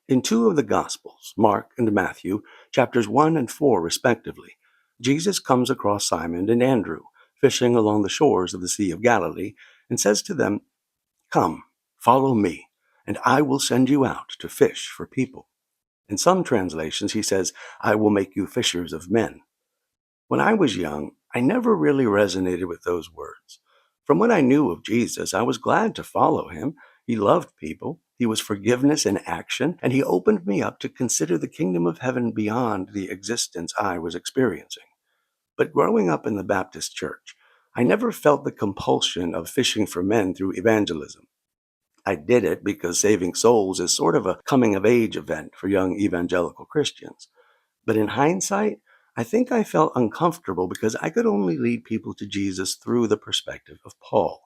In two of the Gospels, Mark and Matthew, chapters 1 and 4 respectively, Jesus comes across Simon and Andrew fishing along the shores of the Sea of Galilee and says to them, "Come, follow me, and I will send you out to fish for people." In some translations, he says, "I will make you fishers of men." When I was young, I never really resonated with those words. From what I knew of Jesus, I was glad to follow him. He loved people, he was forgiveness in action, and he opened me up to consider the kingdom of heaven beyond the existence I was experiencing. But growing up in the Baptist church, I never felt the compulsion of fishing for men through evangelism. I did it because saving souls is sort of a coming of age event for young evangelical Christians. But in hindsight, I think I felt uncomfortable because I could only lead people to Jesus through the perspective of Paul.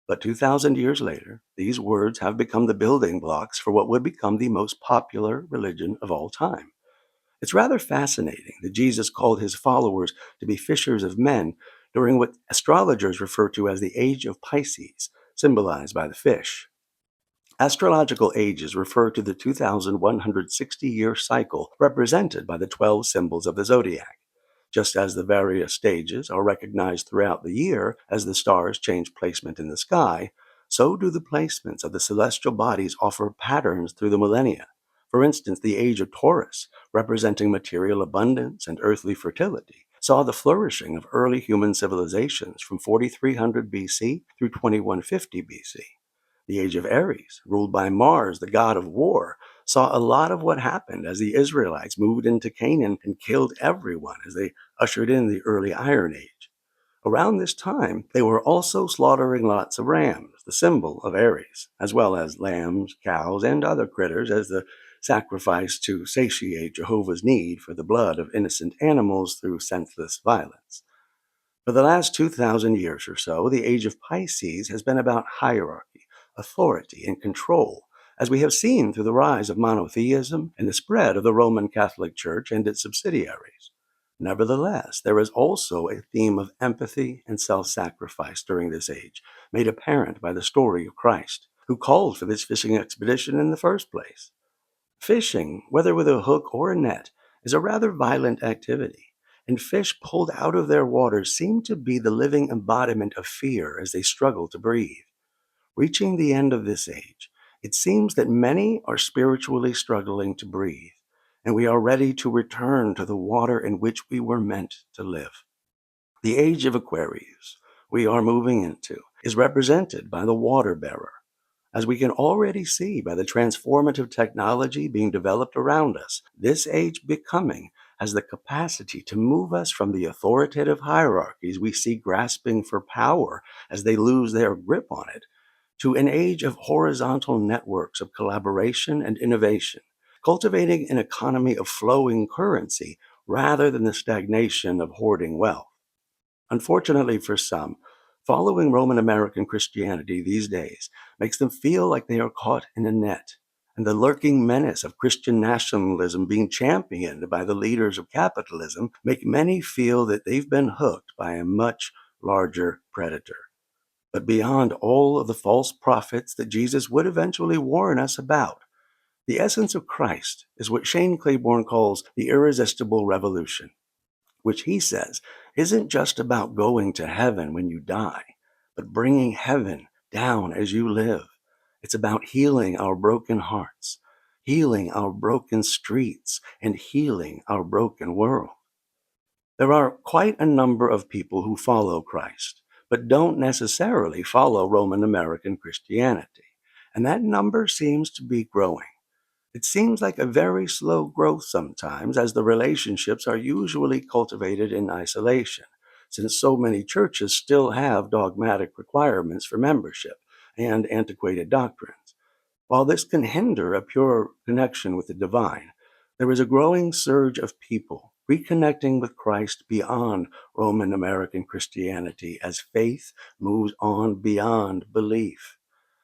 But 2,000 years later, these words have become the building blocks for what would become the most popular religion of all time. It's rather fascinating that Jesus called his followers to be fishers of men during what astrologers refer to as the Age of Pisces, symbolized by the fish. Astrological ages refer to the 2,160-year cycle represented by the 12 symbols of the zodiac. Just as the various stages are recognized throughout the year as the stars change placement in the sky, so do the placements of the celestial bodies offer patterns through the millennia. For instance, the Age of Taurus, representing material abundance and earthly fertility, saw the flourishing of early human civilizations from 4300 BC through 2150 BC. The Age of Aries, ruled by Mars, the god of war, saw a lot of what happened as the Israelites moved into Canaan and killed everyone as they ushered in the early Iron Age. Around this time, they were also slaughtering lots of rams, the symbol of Aries, as well as lambs, cows, and other critters as the sacrifice to satiate Jehovah's need for the blood of innocent animals through senseless violence. For the last 2,000 years or so, the Age of Pisces has been about hierarchy, authority, and control, as we have seen through the rise of monotheism and the spread of the Roman Catholic Church and its subsidiaries. Nevertheless, there is also a theme of empathy and self-sacrifice during this age, made apparent by the story of Christ, who called for this fishing expedition in the first place. Fishing, whether with a hook or a net, is a rather violent activity, and fish pulled out of their waters seem to be the living embodiment of fear as they struggle to breathe. Reaching the end of this age, it seems that many are spiritually struggling to breathe, and we are ready to return to the water in which we were meant to live. The age of Aquarius we are moving into is represented by the water bearer, as we can already see by the transformative technology being developed around us. This age becoming has the capacity to move us from the authoritative hierarchies we see grasping for power as they lose their grip on it, to an age of horizontal networks of collaboration and innovation, cultivating an economy of flowing currency rather than the stagnation of hoarding wealth. Unfortunately for some, following Roman American Christianity these days makes them feel like they are caught in a net, and the lurking menace of Christian nationalism being championed by the leaders of capitalism make many feel that they've been hooked by a much larger predator. But beyond all of the false prophets that Jesus would eventually warn us about, the essence of Christ is what Shane Claiborne calls the irresistible revolution, which he says isn't just about going to heaven when you die, but bringing heaven down as you live. It's about healing our broken hearts, healing our broken streets, and healing our broken world. There are quite a number of people who follow Christ, but don't necessarily follow Roman American Christianity, and that number seems to be growing. It seems like a very slow growth sometimes, as the relationships are usually cultivated in isolation, since so many churches still have dogmatic requirements for membership and antiquated doctrines. While this can hinder a pure connection with the divine, there is a growing surge of people reconnecting with Christ beyond Roman American Christianity as faith moves on beyond belief.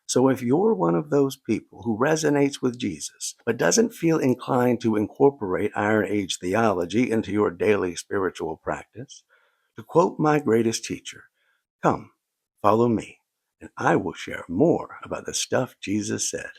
So if you're one of those people who resonates with Jesus, but doesn't feel inclined to incorporate Iron Age theology into your daily spiritual practice, to quote my greatest teacher, "Come, follow me, and I will share more about the stuff Jesus said."